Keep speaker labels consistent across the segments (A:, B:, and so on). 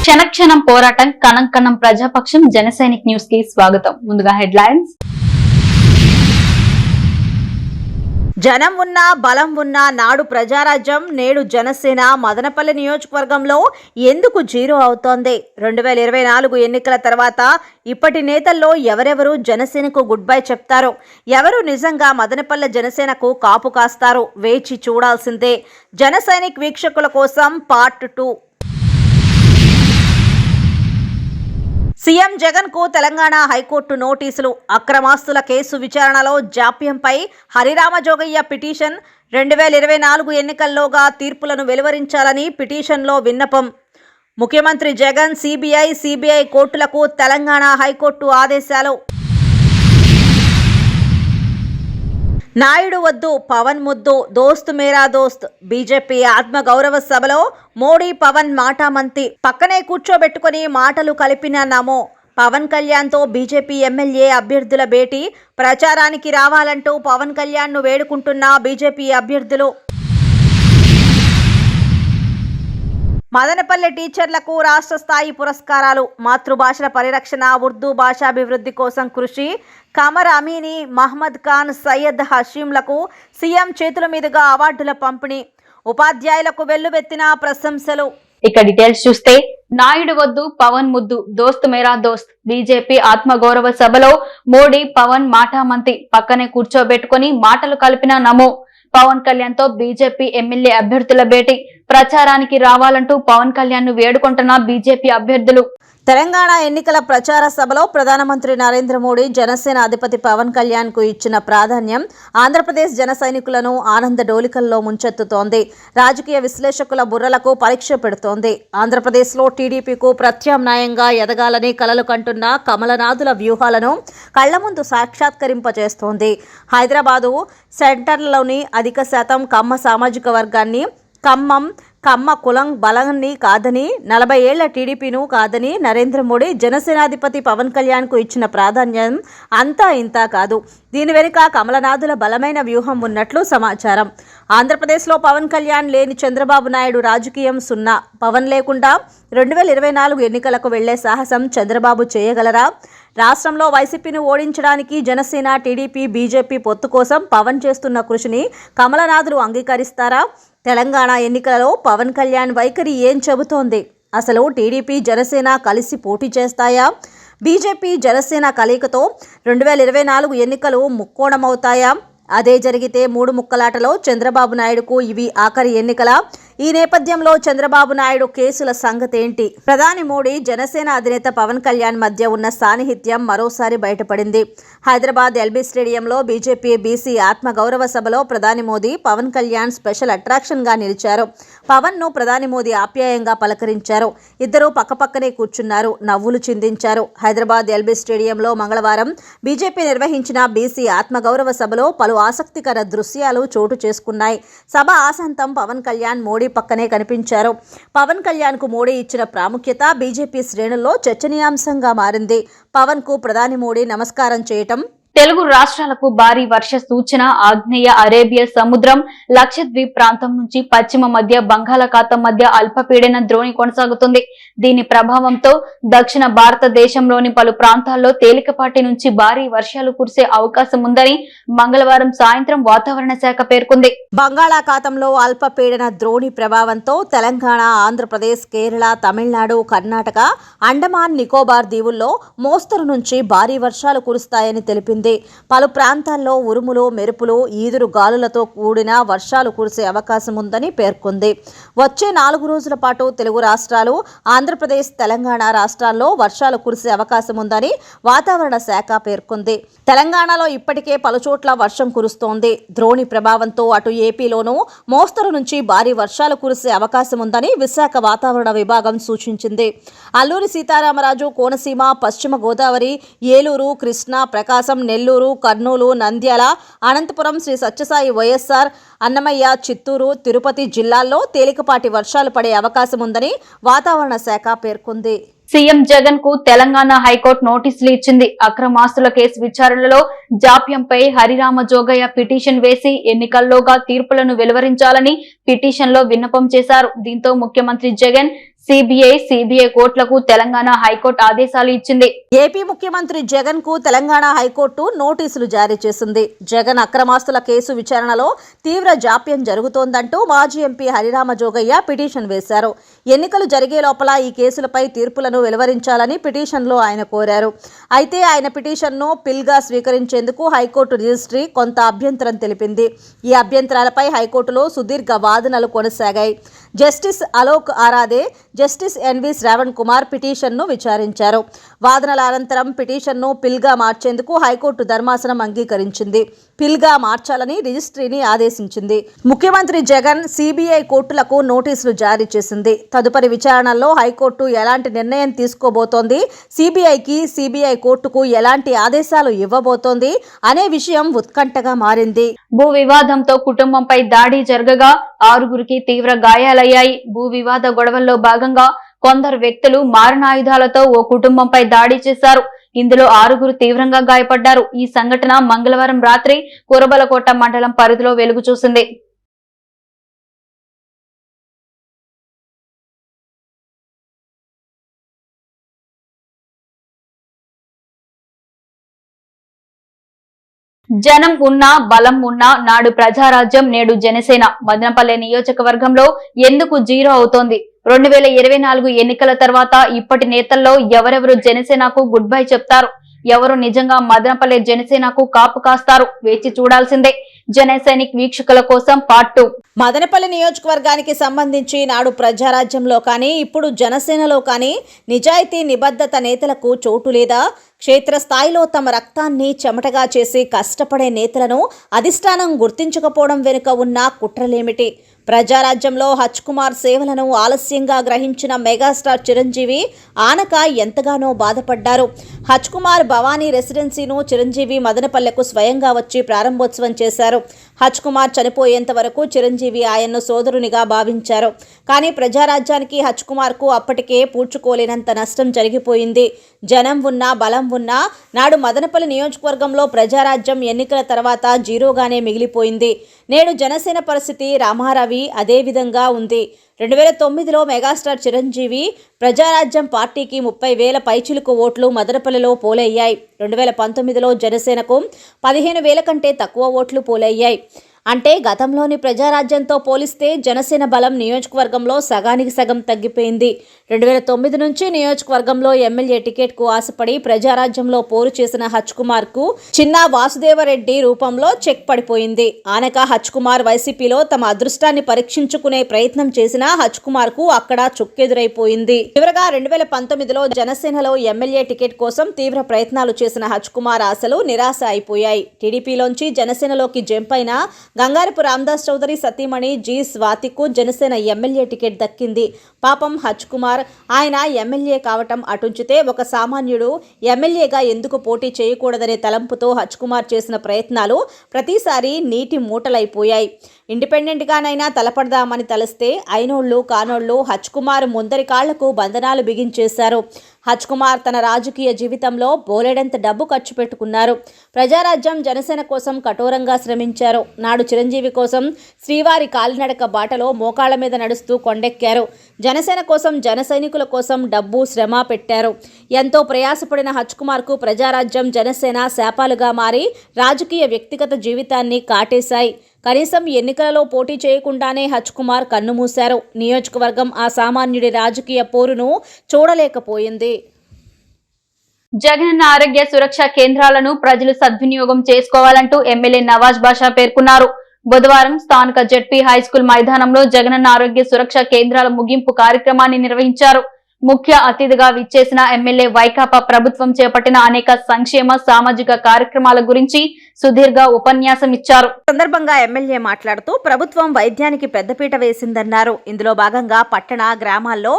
A: క్షణక్షణం పోరాటం కణం కణం ప్రజాపక్షం జనసైనిక్ న్యూస్ కి స్వాగతం. ముందుగా హెడ్లైన్స్.
B: జనం ఉన్నా బలం ఉన్నా నాడు ప్రజారాజ్యం నేడు జనసేన మదనపల్లి నియోజకవర్గంలో ఎందుకు జీరో అవుతోంది? 2024 ఎన్నికల తర్వాత ఇప్పటి నేతల్లో ఎవరెవరు జనసేనకు గుడ్ బై చెప్తారు? ఎవరు నిజంగా మదనపల్లి జనసేనకు కాపు కాస్తారు? వేచి చూడాల్సిందే. జనసైనిక్ వీక్షకుల కోసం పార్ట్ 2. సీఎం జగన్ కు తెలంగాణ హైకోర్టు నోటీసులు. అక్రమాస్తుల కేసు విచారణలో జాప్యంపై హరిరామజోగయ్య పిటిషన్. 2024 ఎన్నికల్లోగా తీర్పులను వెలువరించాలని పిటిషన్లో విన్నపం. ముఖ్యమంత్రి జగన్ సిబిఐ కోర్టులకు తెలంగాణ హైకోర్టు ఆదేశాలు. నాయుడు వద్దు పవన్ ముద్దు, దోస్త్ మేరా దోస్త్. బీజేపీ ఆత్మగౌరవ సభలో మోడీ పవన్ మాటామంతి. పక్కనే కూర్చోబెట్టుకుని మాటలు కలిపిన నమో. పవన్ కళ్యాణ్తో బీజేపీ ఎమ్మెల్యే అభ్యర్థుల భేటీ. ప్రచారానికి రావాలంటూ పవన్ కళ్యాణ్ను వేడుకుంటున్న బీజేపీ అభ్యర్థులు. మదనపల్లి టీచర్లకు రాష్ట్ర స్థాయి పురస్కారాలు. మాతృభాషల పరిరక్షణ, ఉర్దూ భాషాభివృద్ధి కోసం కృషి. కమర్ అమీని, మహమ్మద్ ఖాన్, సయ్యద్ హషీంలకు సీఎం చేతుల మీదుగా అవార్డుల పంపిణీ. ఉపాధ్యాయులకు వెల్లువెత్తిన ప్రశంసలు.
A: ఇక డీటెయిల్స్ చూస్తే, నాయుడు వద్దు పవన్ ముద్దు, దోస్త్ మేరా దోస్త్. బీజేపీ ఆత్మగౌరవ సభలో మోడీ పవన్ మాటామంతి. పక్కనే కూర్చోబెట్టుకుని మాటలు కలిపిన నమో. పవన్ కళ్యాణ్ తో బీజేపీ ఎమ్మెల్యే అభ్యర్థుల భేటీ. ప్రచారానికి రావాలంటూ పవన్ కళ్యాణ్ ను వేడుకుంటున్న బీజేపీ అభ్యర్థులు.
B: తెలంగాణ ఎన్నికల ప్రచార సభలో ప్రధానమంత్రి నరేంద్ర మోడీ జనసేన అధిపతి పవన్ కళ్యాణ్ కు ఇచ్చిన ప్రాధాన్యం ఆంధ్రప్రదేశ్ జన సైనికులను ఆనంద డోలికల్లో ముంచెత్తుతోంది. రాజకీయ విశ్లేషకుల బుర్రలకు పరీక్ష పెడుతోంది. ఆంధ్రప్రదేశ్లో టీడీపీకు ప్రత్యామ్నాయంగా ఎదగాలని కలలు కంటున్న కమలనాథుల వ్యూహాలను కళ్ల ముందు సాక్షాత్కరింపజేస్తోంది. హైదరాబాదు సెంటర్లోని అధిక శాతం కమ్మ సామాజిక వర్గాన్ని, కమ్మ కులం బలాన్ని కాదని, 40 ఏళ్ల టీడీపీను కాదని నరేంద్ర మోడీ జనసేనాధిపతి పవన్ కళ్యాణ్ కు ఇచ్చిన ప్రాధాన్యం అంతా ఇంతా కాదు. దీని వెనుక కమలనాథుల బలమైన వ్యూహం ఉన్నట్లు సమాచారం. ఆంధ్రప్రదేశ్లో పవన్ కళ్యాణ్ లేని చంద్రబాబు నాయుడు రాజకీయం సున్నా. పవన్ లేకుండా 2024 ఎన్నికలకు వెళ్లే సాహసం చంద్రబాబు చేయగలరా? రాష్ట్రంలో వైసీపీని ఓడించడానికి జనసేన, టీడీపీ, బీజేపీ పొత్తు కోసం పవన్ చేస్తున్న కృషిని కమలనాథులు అంగీకరిస్తారా? తెలంగాణ ఎన్నికలలో పవన్ కళ్యాణ్ వైఖరి ఏం చెబుతోంది? అసలు టీడీపీ, జనసేన కలిసి పోటీ చేస్తాయా? బీజేపీ, జనసేన కలయికతో 2024 ఎన్నికలు ముక్కోణమవుతాయా? అదే జరిగితే 3 ముక్కలాటలో చంద్రబాబు నాయుడుకు ఇవి ఆఖరి ఎన్నికల. ఈ నేపథ్యంలో చంద్రబాబు నాయుడు కేసుల సంగతేంటి? ప్రధాని మోడీ, జనసేన అధినేత పవన్ కళ్యాణ్ మధ్య ఉన్న సాన్నిహిత్యం మరోసారి బయటపడింది. హైదరాబాద్ ఎల్బీ స్టేడియంలో బీజేపీ బీసీ ఆత్మగౌరవ సభలో ప్రధాని మోదీ, పవన్ కళ్యాణ్ స్పెషల్ అట్రాక్షన్ గా నిలిచారు. పవన్ ను ప్రధాని మోదీ ఆప్యాయంగా పలకరించారు. ఇద్దరు పక్కపక్కనే కూర్చున్నారు, నవ్వులు చిందించారు. హైదరాబాద్ ఎల్బీ స్టేడియంలో మంగళవారం బీజేపీ నిర్వహించిన బీసీ ఆత్మగౌరవ సభలో పలు ఆసక్తికర దృశ్యాలు చోటు చేసుకున్నాయి. సభ ఆసంతం పవన్ కళ్యాణ్ మోడీ పక్కనే కనిపించారు. పవన్ కళ్యాణ్ కు మోడీ ఇచ్చిన ప్రాముఖ్యత బీజేపీ శ్రేణుల్లో చర్చనీయాంశంగా మారింది. పవన్ కు ప్రధాని మోడీ నమస్కారం చేయటం.
A: తెలుగు రాష్ట్రాలకు భారీ వర్ష సూచన. ఆగ్నేయ అరేబియా సముద్రం, లక్షద్వీప్ ప్రాంతం నుంచి పశ్చిమ మధ్య బంగాళాఖాతం మధ్య అల్పపీడన ద్రోణి కొనసాగుతుంది. దీని ప్రభావంతో దక్షిణ భారతదేశంలోని పలు ప్రాంతాల్లో తేలికపాటి నుంచి భారీ వర్షాలు కురిసే అవకాశం ఉందని మంగళవారం సాయంత్రం వాతావరణ శాఖ పేర్కొంది.
B: బంగాళాఖాతంలో అల్పపీడన ద్రోణి ప్రభావంతో తెలంగాణ, ఆంధ్రప్రదేశ్, కేరళ, తమిళనాడు, కర్ణాటక, అండమాన్ నికోబార్ దీవుల్లో మోస్తరు నుంచి భారీ వర్షాలు కురుస్తాయని తెలిపింది. పలు ప్రాంతాల్లో ఉరుములు, మెరుపులు, ఈదురు గాలులతో కూడిన వర్షాలు కురిసే అవకాశం ఉందని పేర్కొంది. వచ్చే 4 రోజుల పాటు తెలుగు రాష్ట్రాలు, ఆంధ్రప్రదేశ్, తెలంగాణ రాష్ట్రాల్లో వర్షాలు కురిసే అవకాశం ఉందని వాతావరణ శాఖ పేర్కొంది. తెలంగాణలో ఇప్పటికే పలుచోట్ల వర్షం కురుస్తోంది. ద్రోణి ప్రభావంతో అటు ఏపీలోనూ మోస్తరు నుంచి భారీ వర్షాలు కురిసే అవకాశం ఉందని విశాఖ వాతావరణ విభాగం సూచించింది. అల్లూరి సీతారామరాజు, కోనసీమ, పశ్చిమ గోదావరి, ఏలూరు, కృష్ణా, ప్రకాశం, నెల్లూరు, కర్నూలు, నంద్యాల, అనంతపురం, శ్రీ సత్యసాయి వైఎస్ఆర్, అన్నమయ్య, చిత్తూరు, తిరుపతి జిల్లాల్లో తేలికపాటి వర్షాలు పడే అవకాశం ఉందని వాతావరణ శాఖ పేర్కొంది.
A: సీఎం జగన్ కు తెలంగాణ హైకోర్టు నోటీసులు ఇచ్చింది. అక్రమాస్తుల కేసు విచారణలో జాప్యంపై హరిరామ జోగయ్య పిటిషన్ వేసి ఎన్నికల్లోగా తీర్పులను వెలువరించాలని పిటిషన్ లో విన్నపం చేశారు. దీంతో ముఖ్యమంత్రి జగన్ సిబిఐ కోర్టులకు తెలంగాణ హైకోర్టు ఆదేశాలు ఇచ్చింది.
B: ఏపీ ముఖ్యమంత్రి జగన్ కు తెలంగాణ హైకోర్టు నోటీసులు జారీ చేసింది. జగన్ అక్రమాస్తుల కేసు విచారణలో తీవ్ర జాప్యం జరుగుతోందంటూ మాజీ ఎంపీ హరిరామ జోగయ్య పిటిషన్ వేశారు. ఎన్నికలు జరిగే లోపల ఈ కేసులపై తీర్పులను వెలువరించాలని పిటిషన్లో ఆయన కోరారు. అయితే ఆయన పిటిషన్ను పిల్గా స్వీకరించేందుకు హైకోర్టు రిజిస్ట్రీ కొంత అభ్యంతరం తెలిపింది. ఈ అభ్యంతరాలపై హైకోర్టులో సుదీర్ఘ వాదనలు కొనసాగాయి. Justice Alok Aradhe, justice N V Sravan Kumar పిటిషన్ను విచారించారు. వాదనల అనంతరం పిటిషన్ను పిల్గా మార్చేందుకు హైకోర్టు ధర్మాసనం అంగీకరించింది. పిల్గా మార్చాలని రిజిస్ట్రీని ఆదేశించింది. ముఖ్యమంత్రి జగన్ సిబిఐ కోర్టులకు నోటీసులు జారీ చేసింది. తదుపరి విచారణలో హైకోర్టు ఎలాంటి నిర్ణయం తీసుకోబోతోంది, సిబిఐ కోర్టుకు ఎలాంటి ఆదేశాలు ఇవ్వబోతోంది అనే విషయం ఉత్కంఠగా మారింది.
A: భూ వివాదంతో కుటుంబంపై దాడి జరగగా 6గురికి తీవ్ర గాయాలయ్యాయి. భూ వివాద గొడవల్లో భాగంగా కొందరు వ్యక్తులు మారణాయుధాలతో ఓ కుటుంబంపై దాడి చేశారు. ఇందులో 6గురు తీవ్రంగా గాయపడ్డారు. ఈ సంఘటన మంగళవారం రాత్రి కురబలకోట మండలం పరిధిలో వెలుగు చూసింది. జనం ఉన్నా బలం ఉన్నా నాడు ప్రజారాజ్యం నేడు జనసేన. మదనపల్లె నియోజకవర్గంలో ఎందుకు జీరో అవుతోంది? 2024 ఎన్నికల తర్వాత ఇప్పటి నేతల్లో ఎవరెవరు జనసేనకు గుడ్ బై చెప్తారు? ఎవరు నిజంగా మదనపల్లె జనసేనకు కాపు కాస్తారు? వేచి చూడాల్సిందే. జనసైనిక్ వీక్షకుల కోసం పార్ట్ 2.
B: మదనపల్లి నియోజకవర్గానికి సంబంధించి నాడు ప్రజారాజ్యంలో కానీ ఇప్పుడు జనసేనలో కానీ నిజాయితీ నిబద్ధత నేతలకు చోటు లేదా? క్షేత్రస్థాయిలో తమ రక్తాన్ని చెమటగా చేసి కష్టపడే నేతలను అధిష్టానం గుర్తించకపోవడం వెనుక ఉన్న కుట్రలేమిటి? ప్రజారాజ్యంలో హచ్ కుమార్ సేవలను ఆలస్యంగా గ్రహించిన మెగాస్టార్ చిరంజీవి ఆనక ఎంతగానో బాధపడ్డారు. హచ్ కుమార్ భవానీ రెసిడెన్సీను చిరంజీవి మదనపల్లెకు స్వయంగా వచ్చి ప్రారంభోత్సవం చేశారు. హచ్ కుమార్ చనిపోయేంత వరకు చిరంజీవి ఆయన్ను సోదరునిగా భావించారు. కానీ ప్రజారాజ్యానికి హచ్ కుమార్కు అప్పటికే పూడ్చుకోలేనంత నష్టం జరిగిపోయింది. జనం ఉన్నా బలం ఉన్నా నాడు మదనపల్లి నియోజకవర్గంలో ప్రజారాజ్యం ఎన్నికల తర్వాత జీరోగానే మిగిలిపోయింది. నేడు జనసేన పరిస్థితి రామారావి అదే విధంగా ఉంది. 2009లో మెగాస్టార్ చిరంజీవి ప్రజారాజ్యం పార్టీకి 30,000 పైచిలుకు ఓట్లు మదనపల్లిలో పోలయ్యాయి. 2019లో జనసేనకు 15,000 కంటే తక్కువ ఓట్లు పోలయ్యాయి. అంటే గతంలోని ప్రజారాజ్యంతో పోలిస్తే జనసేన బలం నియోజకవర్గంలో సగానికి సగం తగ్గిపోయింది. 2009 నుంచి నియోజకవర్గంలో ఎమ్మెల్యే టికెట్కు ఆశపడి ప్రజారాజ్యంలో పోరు చేసిన హచ్ కుమార్కు చిన్న వాసుదేవరెడ్డి రూపంలో చెక్ పడిపోయింది. ఆనక హచ్ కుమార్ వైసీపీలో తమ అదృష్టాన్ని పరీక్షించుకునే ప్రయత్నం చేసిన హచ్ కుమార్కు అక్కడ చుక్కెదురైపోయింది. చివరగా 2019లో జనసేనలో ఎమ్మెల్యే టికెట్ కోసం తీవ్ర ప్రయత్నాలు చేసిన హచ్ కుమార్ ఆశలు నిరాశ అయిపోయాయి. టీడీపీలోంచి జనసేనలోకి జంప్ అయిన గంగారపు రామదాస్ చౌదరి సతీమణి జి స్వాతికు జనసేన ఎమ్మెల్యే టికెట్ దక్కింది. పాపం హచ్ కుమార్ ఆయన ఎమ్మెల్యే కావటం అటుంచితే ఒక సామాన్యుడు ఎమ్మెల్యేగా ఎందుకు పోటీ చేయకూడదనే తలంపుతో హచ్ కుమార్ చేసిన ప్రయత్నాలు ప్రతిసారి నీటి మూటలైపోయాయి. ఇండిపెండెంట్గానైనా తలపడదామని తలస్తే అయినోళ్లు కానోళ్లు హచ్ కుమార్ ముందరి కాళ్లకు బంధనాలు బిగించేశారు. హచ్ కుమార్ తన రాజకీయ జీవితంలో బోలెడంత డబ్బు ఖర్చు పెట్టుకున్నారు. ప్రజారాజ్యం జనసేన కోసం కఠోరంగా శ్రమించారు. నాడు చిరంజీవి కోసం శ్రీవారి కాలినడక బాటలో మోకాళ్ల మీద నడుస్తూ కొండెక్కారు. జనసేన కోసం జన సైనికుల కోసం డబ్బు శ్రమ పెట్టారు. ఎంతో ప్రయాసపడిన హచ్ కుమార్కు ప్రజారాజ్యం జనసేన శాపాలుగా మారి రాజకీయ వ్యక్తిగత జీవితాన్ని కాటేశాయి. కనీసం ఎన్నికలలో పోటీ చేయకుండానే హచ్ కుమార్ కన్నుమూశారు. నియోజకవర్గం ఆ సామాన్యుడి రాజకీయ పోరును చూడలేకపోయింది.
A: జగనన్న ఆరోగ్య సురక్ష కేంద్రాలను ప్రజలు సద్వినియోగం చేసుకోవాలంటూ ఎమ్మెల్యే నవాజ్ బాషా పేర్కొన్నారు. బుధవారం స్థానిక జెడ్పీ హైస్కూల్ మైదానంలో జగనన్న ఆరోగ్య సురక్ష కేంద్రాల ముగింపు కార్యక్రమాన్ని నిర్వహించారు. ముఖ్య అతిథిగా విచ్చేసిన ఎమ్మెల్యే వైకాపా ప్రభుత్వం చేపట్టిన అనేక సంక్షేమ సామాజిక కార్యక్రమాల గురించి సుదీర్ఘ ఉపన్యాసం ఇచ్చారు.
B: సందర్భంగా ఎమ్మెల్యే మాట్లాడుతూ ప్రభుత్వం వైద్యానికి పెద్దపీట వేసిందన్నారు. ఇందులో భాగంగా పట్టణ గ్రామాల్లో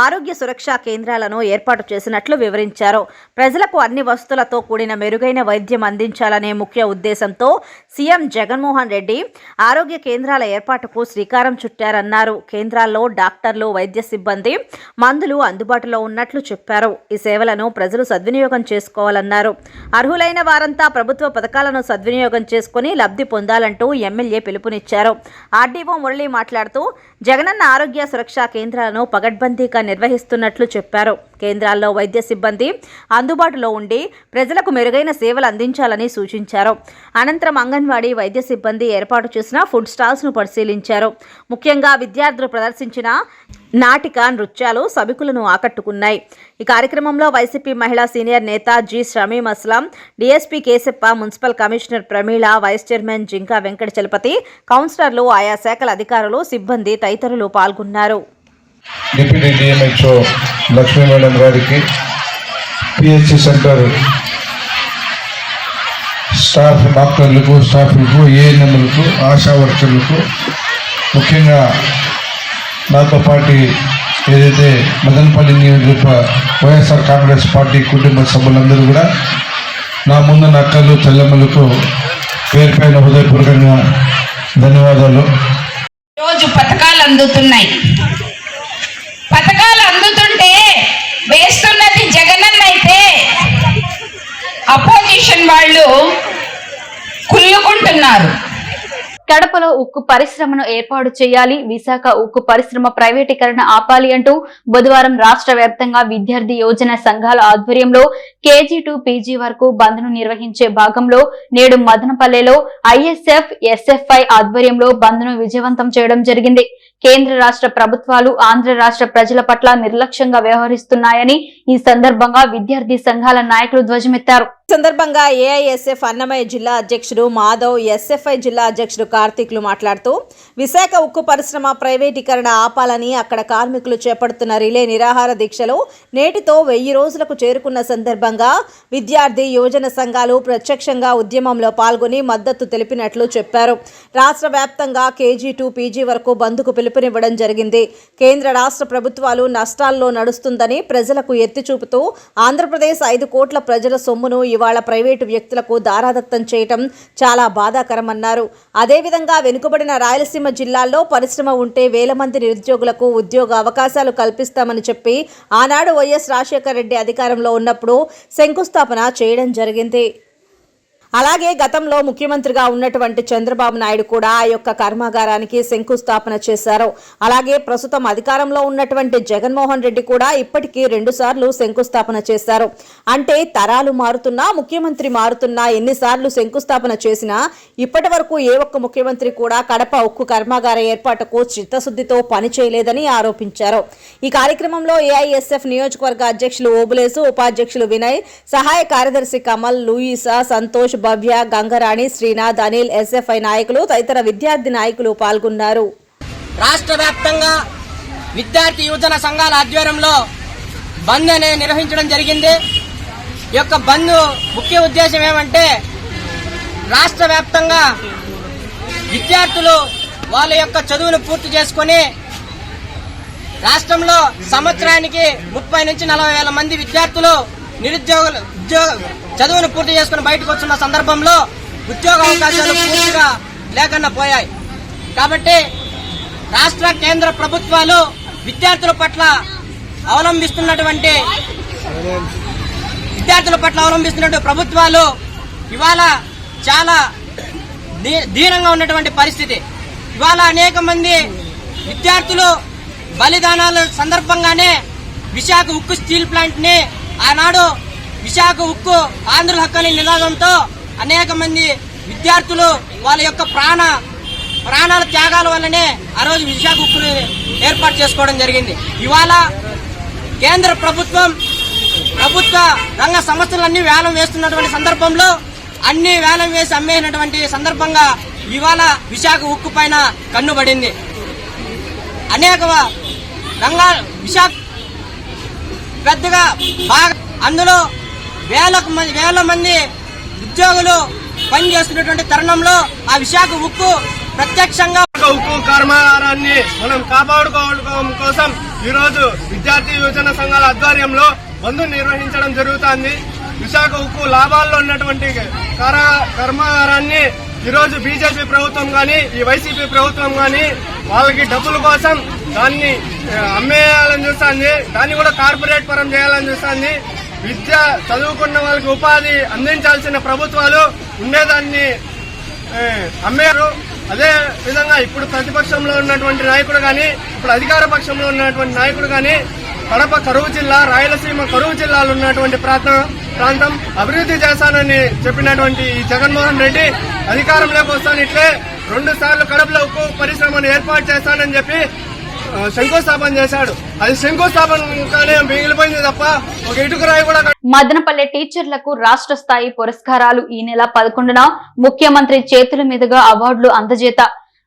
B: ఆరోగ్య సురక్ష కేంద్రాలను ఏర్పాటు చేసినట్లు వివరించారు. ప్రజలకు అన్ని వసతులతో కూడిన మెరుగైన వైద్యం అందించాలనే ముఖ్య ఉద్దేశంతో సీఎం జగన్మోహన్ రెడ్డి ఆరోగ్య కేంద్రాల ఏర్పాటుకు శ్రీకారం చుట్టారన్నారు. కేంద్రాల్లో డాక్టర్లు, వైద్య సిబ్బంది, మందులు అందుబాటులో ఉన్నట్లు చెప్పారు. ఈ సేవలను ప్రజలు సద్వినియోగం చేసుకోవాలన్నారు. అర్హులైన వారంతా ప్రభుత్వ పథకాలను సద్వినియోగం చేసుకుని లబ్ధి పొందాలంటూ ఎమ్మెల్యే పిలుపునిచ్చారు. ఆర్డీఓ మురళి మాట్లాడుతూ జగనన్న ఆరోగ్య సురక్షా కేంద్రాలను పగడ్బందీగా నిర్వహిస్తున్నట్లు చెప్పారు. కేంద్రాల్లో వైద్య సిబ్బంది అందుబాటులో ఉండి ప్రజలకు మెరుగైన సేవలు అందించాలని సూచించారు. అనంతరం అంగన్వాడీ వైద్య సిబ్బంది ఏర్పాటు చేసిన ఫుడ్ స్టాల్స్ ను పరిశీలించారు. ముఖ్యంగా విద్యార్థులు ప్రదర్శించిన నాటిక నృత్యాలు సభికులను ఆకట్టుకున్నాయి. ఈ కార్యక్రమంలో వైసీపీ మహిళా సీనియర్ నేత G Shamim Aslam, DSP Keshappa, municipal commissioner Pramila, vice chairman Jinka Venkata Chalapathi, కౌన్సిలర్లు, ఆయా శాఖల అధికారులు, సిబ్బంది తదితరులు పాల్గొన్నారు.
C: డిప్యూటీ డిఎంహెచ్ఓ లక్ష్మీ మేడం గారికి, పిహెచ్సి సెంటర్ స్టాఫ్ డాక్టర్లకు, స్టాఫ్లకు, ఏఎన్ఎంలకు, ఆశా వర్కర్లకు, ముఖ్యంగా నాతో పాటు ఏదైతే మదనపల్లి నియోజకవర్గ వైఎస్ఆర్ కాంగ్రెస్ పార్టీ కుటుంబ సభ్యులందరూ కూడా నా ముందు నక్కలు చెల్లెమ్మలకు పేరు పైన హృదయపూర్వకంగా ధన్యవాదాలు.
D: రోజు పథకాలు అందుతున్నాయి. పథకాలు అందుతుంటే వేస్తున్నది జగనన్న అయితే అపోజిషన్ వాళ్ళు కుళ్ళుకుంటున్నారు.
A: కడపలో ఉక్కు పరిశ్రమను ఏర్పాటు చేయాలి, విశాఖ ఉక్కు పరిశ్రమ ప్రైవేటీకరణ ఆపాలి అంటూ బుధవారం రాష్ట్ర వ్యాప్తంగా విద్యార్థి యోజన సంఘాల ఆధ్వర్యంలో కేజీ టు పీజీ వరకు బంద్ ను నిర్వహించే భాగంలో నేడు మదనపల్లెలో ఐఎస్ఎఫ్, ఎస్ఎఫ్ఐ ఆధ్వర్యంలో బంద్ ను విజయవంతం చేయడం జరిగింది. కేంద్ర రాష్ట్ర ప్రభుత్వాలు ఆంధ్ర రాష్ట్ర ప్రజల పట్ల నిర్లక్ష్యంగా వ్యవహరిస్తున్నాయని ఈ సందర్భంగా విద్యార్థి సంఘాల నాయకులు ధ్వజమెత్తారు.
B: సందర్భంగా ఏఐఎస్ఎఫ్ అన్నమయ్య జిల్లా అధ్యక్షుడు మాధవ్, ఎస్ఎఫ్ఐ జిల్లా అధ్యక్షుడు కార్తీక్లు మాట్లాడుతూ విశాఖ ఉక్కు పరిశ్రమ ప్రైవేటీకరణ ఆపాలని అక్కడ కార్మికులు చేపడుతున్న రిలే నిరాహార దీక్షలు నేటితో 1000 రోజులకు చేరుకున్న సందర్భంగా విద్యార్థి యువజన సంఘాలు ప్రత్యక్షంగా ఉద్యమంలో పాల్గొని మద్దతు తెలిపినట్లు చెప్పారు. రాష్ట్ర వ్యాప్తంగా కేజీ టు పీజీ వరకు బంద్కు పిలుపునివ్వడం జరిగింది. కేంద్ర రాష్ట్ర ప్రభుత్వాలు నష్టాల్లో నడుస్తుందని ప్రజలకు ఎత్తి చూపుతూ ఆంధ్రప్రదేశ్ 5 కోట్ల ప్రజల సొమ్మును ఇవాళ ప్రైవేటు వ్యక్తులకు దారాదత్తం చేయటం చాలా బాధాకరమన్నారు. అదేవిధంగా వెనుకబడిన రాయలసీమ జిల్లాల్లో పరిశ్రమ ఉంటే 1000 మంది నిరుద్యోగులకు ఉద్యోగ అవకాశాలు కల్పిస్తామని చెప్పి ఆనాడు వైఎస్ రాజశేఖర రెడ్డి అధికారంలో ఉన్నప్పుడు శంకుస్థాపన చేయడం జరిగింది. అలాగే గతంలో ముఖ్యమంత్రిగా ఉన్నటువంటి చంద్రబాబు నాయుడు కూడా ఆ యొక్క కర్మాగారానికి శంకుస్థాపన చేశారు. అలాగే ప్రస్తుతం అధికారంలో ఉన్నటువంటి జగన్మోహన్ రెడ్డి కూడా ఇప్పటికీ 2 సార్లు శంకుస్థాపన చేశారు. అంటే తరాలు మారుతున్నా, ముఖ్యమంత్రి మారుతున్నా, ఎన్నిసార్లు శంకుస్థాపన చేసినా ఇప్పటి వరకు ఏ ఒక్క ముఖ్యమంత్రి కూడా కడప ఉక్కు కర్మాగార ఏర్పాటుకు చిత్తశుద్ధితో పనిచేయలేదని ఆరోపించారు. ఈ కార్యక్రమంలో ఏఐఎస్ఎఫ్ నియోజకవర్గ అధ్యక్షులు ఓబులేసు, ఉపాధ్యక్షులు వినయ్, సహాయ కార్యదర్శి కమల్, లూయిసా, సంతోష్, భవ్య, గంగరాణి, శ్రీనాథ్, అనిల్, ఎస్ఎఫ్ఐ నాయకులు తదితర విద్యార్థి నాయకులు పాల్గొన్నారు.
E: రాష్ట్ర వ్యాప్తంగా విద్యార్థి యువజన సంఘాల ఆధ్వర్యంలో బంద్ అనేది నిర్వహించడం జరిగింది. ఈ యొక్క బంద్ ముఖ్య ఉద్దేశం ఏమంటే రాష్ట్ర వ్యాప్తంగా విద్యార్థులు వాళ్ళ యొక్క చదువును పూర్తి చేసుకుని రాష్ట్రంలో సంవత్సరానికి 30 నుంచి 40 వేల మంది విద్యార్థులు చదువును పూర్తి చేసుకుని బయటకు వస్తున్న సందర్భంలో ఉద్యోగ అవకాశాలు పూర్తిగా లేకుండా పోయాయి. కాబట్టి రాష్ట్ర కేంద్ర ప్రభుత్వాలు విద్యార్థుల పట్ల అవలంబిస్తున్నటువంటి ప్రభుత్వాలు ఇవాళ చాలా దీనంగా ఉన్నటువంటి పరిస్థితి. ఇవాళ అనేక మంది విద్యార్థులు బలిదానాల సందర్భంగానే విశాఖ ఉక్కు స్టీల్ ప్లాంట్ ని ఆనాడు విశాఖ ఉక్కు ఆంధ్రుల హక్కు అనే నినాదంతో అనేక మంది విద్యార్థులు వాళ్ళ యొక్క ప్రాణాల త్యాగాల వల్లనే ఆ రోజు విశాఖ ఉక్కును ఏర్పాటు చేసుకోవడం జరిగింది. ఇవాళ కేంద్ర ప్రభుత్వం ప్రభుత్వ రంగ సంస్థలన్నీ వేలం వేస్తున్నటువంటి సందర్భంలో అన్ని వేలం వేసి అమ్మేసినటువంటి సందర్భంగా ఇవాళ విశాఖ ఉక్కు పైన కన్నుబడింది. అనేక రంగాల విశాఖ పెద్దగా బాగా అందులో వేల మంది ఉద్యోగులు పనిచేస్తున్నటువంటి తరుణంలో ఆ విశాఖ ఉక్కు ప్రత్యక్షంగా
F: ఉక్కు కర్మాగారాన్ని మనం కాపాడుకోవడం కోసం ఈరోజు విద్యార్థి యువజన సంఘాల ఆధ్వర్యంలో బంద్ నిర్వహించడం జరుగుతోంది. విశాఖ ఉక్కు లాభాల్లో ఉన్నటువంటి కర్మాగారాన్ని ఈరోజు బీజేపీ ప్రభుత్వం గాని ఈ వైసీపీ ప్రభుత్వం గాని వాళ్ళకి డబ్బుల కోసం దాన్ని అమ్మేయాలని చూస్తుంది. దాన్ని కూడా కార్పొరేట్ పరం చేయాలని చూస్తుంది. విద్య చదువుకున్న వాళ్ళకి ఉపాధి అందించాల్సిన ప్రభుత్వాలు ఉండేదాన్ని అమ్మారు. అదే విధంగా ఇప్పుడు ప్రతిపక్షంలో ఉన్నటువంటి నాయకుడు కానీ, ఇప్పుడు అధికార పక్షంలో ఉన్నటువంటి నాయకుడు కానీ కడప కరువు జిల్లా, రాయలసీమ కరువు జిల్లాలో ఉన్నటువంటి ప్రాంతం అభివృద్ధి చేస్తానని చెప్పినటువంటి ఈ జగన్మోహన్ రెడ్డి అధికారంలోకి వస్తాను ఇట్లే 2 సార్లు కడపలో ఉక్కు పరిశ్రమను ఏర్పాటు చేస్తానని చెప్పి శంకుస్థాపన చేశాడు. అది శంకుస్థాపనగానే మిగిలిపోయింది తప్ప ఒక ఇటుక రాయి కూడా.
A: మదనపల్లె టీచర్లకు రాష్ట్ర స్థాయి పురస్కారాలు ఈ నెల 11న ముఖ్యమంత్రి చేతుల మీదుగా అవార్డులు అందజేత.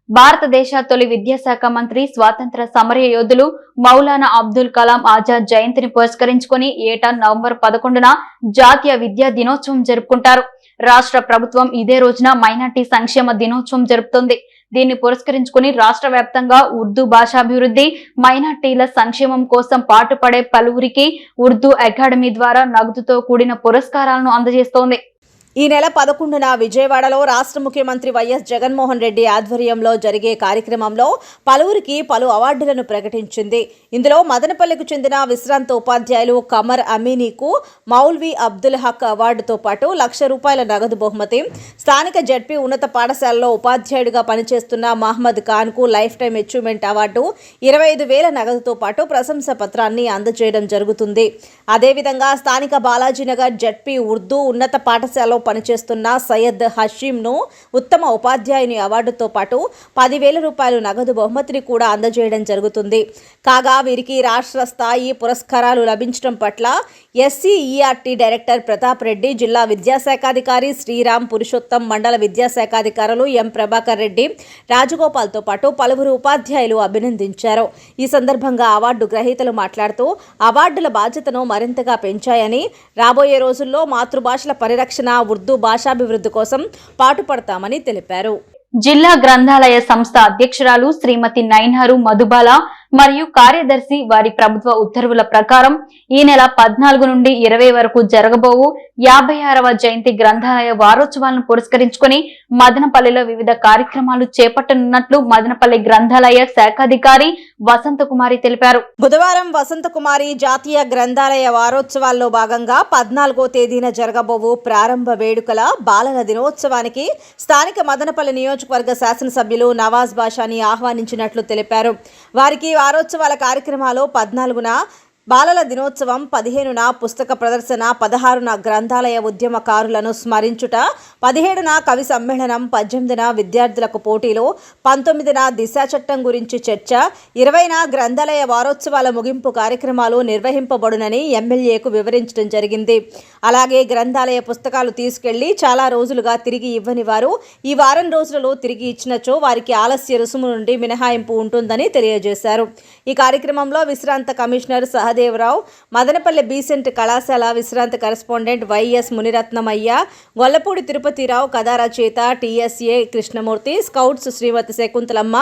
A: భారతదేశ తొలి విద్యాశాఖ మంత్రి, స్వాతంత్ర సమర యోధులు మౌలానా అబ్దుల్ కలాం ఆజాద్ జయంతిని పురస్కరించుకుని ఏటా నవంబర్ 11న జాతీయ విద్యా దినోత్సవం జరుపుకుంటారు. రాష్ట్ర ప్రభుత్వం ఇదే రోజున మైనార్టీ సంక్షేమ దినోత్సవం జరుపుతుంది. దీన్ని పురస్కరించుకుని రాష్ట్ర వ్యాప్తంగా ఉర్దూ భాషాభివృద్ధి, మైనార్టీల సంక్షేమం కోసం పాటుపడే పలువురికి ఉర్దూ అకాడమీ ద్వారా నగదుతో కూడిన పురస్కారాలను అందజేస్తోంది.
B: ఈ నెల 11న విజయవాడలో రాష్ట్ర ముఖ్యమంత్రి వైఎస్ జగన్మోహన్ రెడ్డి ఆధ్వర్యంలో జరిగే కార్యక్రమంలో పలువురికి పలు అవార్డులను ప్రకటించింది. ఇందులో మదనపల్లెకు చెందిన విశ్రాంత ఉపాధ్యాయులు కమర్ అమీనీకు మౌల్వీ అబ్దుల్ హక్ అవార్డుతో పాటు ₹1,00,000 నగదు బహుమతి, స్థానిక జడ్పీ ఉన్నత పాఠశాలలో ఉపాధ్యాయుడిగా పనిచేస్తున్న మహమ్మద్ ఖాన్కు లైఫ్ టైం అచీవ్మెంట్ అవార్డు, 25,000 నగదుతో పాటు ప్రశంసా పత్రాన్ని అందజేయడం జరుగుతుంది. అదేవిధంగా స్థానిక బాలాజీనగర్ జడ్పీ ఉర్దూ ఉన్నత పాఠశాలలో పనిచేస్తున్న సయ్యద్ హషీంను ఉత్తమ ఉపాధ్యాయుని అవార్డుతో పాటు ₹10,000 నగదు బహుమతిని కూడా అందజేయడం జరుగుతుంది. కాగా వీరికి రాష్ట్ర స్థాయి పురస్కారాలు లభించడం పట్ల ఎస్సీఈఆర్టీ డైరెక్టర్ ప్రతాప్ రెడ్డి, జిల్లా విద్యాశాఖాధికారి శ్రీరామ్ పురుషోత్తం, మండల విద్యాశాఖాధికారులు ఎం ప్రభాకర్ రెడ్డి, రాజగోపాల్తో పాటు పలువురు ఉపాధ్యాయులు అభినందించారు. ఈ సందర్భంగా అవార్డు గ్రహీతలు మాట్లాడుతూ అవార్డుల బాధ్యతను మరింతగా పెంచాయని, రాబోయే రోజుల్లో మాతృభాషల పరిరక్షణ, ఉర్దూ భాషాభివృద్ధి కోసం పాటుపడతామని తెలిపారు.
A: జిల్లా గ్రంథాలయ సంస్థ అధ్యక్షురాలు శ్రీమతి నైన్హారు మధుబాల మరియు కార్యదర్శి వారి ప్రభుత్వ ఉత్తర్వుల ప్రకారం ఈ నెల 14 నుండి 20 వరకు జరగబోవు 56వ జయంతి గ్రంథాలయ వారోత్సవాలను పురస్కరించుకుని మదనపల్లిలో వివిధ కార్యక్రమాలు చేపట్టనున్నట్లు మదనపల్లి గ్రంథాలయ శాఖాధికారి వసంతకుమారి తెలిపారు.
B: బుధవారం వసంతకుమారి జాతీయ గ్రంథాలయ వారోత్సవాల్లో భాగంగా 14వ తేదీన జరగబోవు ప్రారంభ వేడుకల బాలల దినోత్సవానికి స్థానిక మదనపల్లి నియోజకవర్గ శాసనసభ్యులు నవాజ్ బాషాని ఆహ్వానించినట్లు తెలిపారు. వారికి వారోత్సవాల కార్యక్రమాలు 14న బాలల దినోత్సవం, 15న పుస్తక ప్రదర్శన, 16న గ్రంథాలయ ఉద్యమకారులను స్మరించుట, 17న కవి సమ్మేళనం, 18న విద్యార్థులకు పోటీలు, 19న దిశా చట్టం గురించి చర్చ, 20న గ్రంథాలయ వారోత్సవాల ముగింపు కార్యక్రమాలు నిర్వహింపబడునని ఎమ్మెల్యేకు వివరించడం జరిగింది. అలాగే గ్రంథాలయ పుస్తకాలు తీసుకెళ్లి చాలా రోజులుగా తిరిగి ఇవ్వని వారు ఈ వారం రోజులలో తిరిగి ఇచ్చినచో వారికి ఆలస్య రుసుము నుండి మినహాయింపు ఉంటుందని తెలియజేశారు. ఈ కార్యక్రమంలో విశ్రాంత కమిషనర్ సహదేవరావు, మదనపల్లె బీసెంట్ కళాశాల విశ్రాంత కరెస్పాండెంట్ వైఎస్ మునిరత్నమయ్య, గొల్లపూడి తిరుపతిరావు, కదారా చేత, టీఎస్ఏ కృష్ణమూర్తి, స్కౌట్స్ శ్రీమతి శకుంతలమ్మ,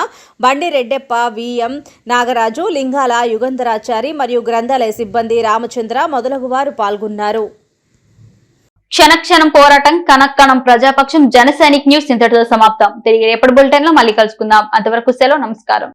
B: బండి రెడ్డెప్ప, విఎం నాగరాజు, లింగాల యుగంధరాచారి మరియు గ్రంథాలయ సిబ్బంది రామచంద్ర మొదలగువారు పాల్గొన్నారు.
A: క్షణక్షణం పోరాటం, కనక్కణం ప్రజాపక్షం. జనసైనిక్ న్యూస్ ఇంతటితో సమాప్తం. తిరిగి రేపటి బులెటిన్ లో మళ్ళీ కలుసుకుందాం. అంతవరకు సెలవు, నమస్కారం.